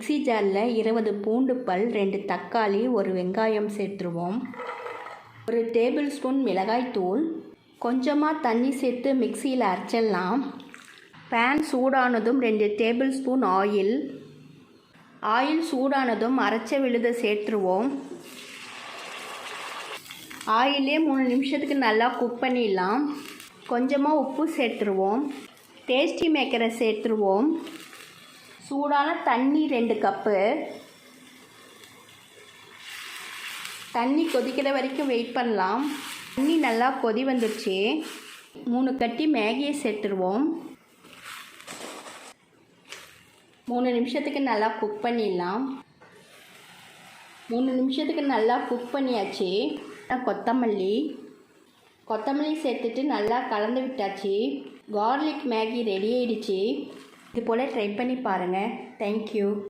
Mixie ஜாரில் 20 பூண்டு பல், 2 தக்காளி, 1 வெங்காயம் சேர்த்துருவோம். 1 டேபிள் ஸ்பூன் மிளகாய்த்தூள், கொஞ்சமாக தண்ணி சேர்த்து மிக்சியில் அரைச்சிடலாம். பேன் சூடானதும் 2 டேபிள் ஸ்பூன் ஆயில் சூடானதும் அரைச்ச விழுதை சேர்த்துருவோம். ஆயிலே 3 நிமிஷத்துக்கு நல்லா குக் பண்ணிடலாம். கொஞ்சமாக உப்பு சேர்த்துருவோம். டேஸ்டி மேக்கரை சேர்த்துருவோம். சூடான தண்ணி 2 கப்பு. தண்ணி கொதிக்கிற வரைக்கும் வெயிட் பண்ணலாம். தண்ணி நல்லா கொதி வந்துடுச்சு. 3 கட்டி மேகியை சேர்த்துருவோம். 3 நிமிஷத்துக்கு நல்லா குக் பண்ணிடலாம். 3 நிமிஷத்துக்கு நல்லா குக் பண்ணியாச்சு. கொத்தமல்லி சேர்த்துட்டு நல்லா கலந்து விட்டாச்சு. கார்லிக் மேகி ரெடி ஆயிடுச்சு. இது போல் ட்ரை பண்ணி பாருங்கள். தேங்க்யூ.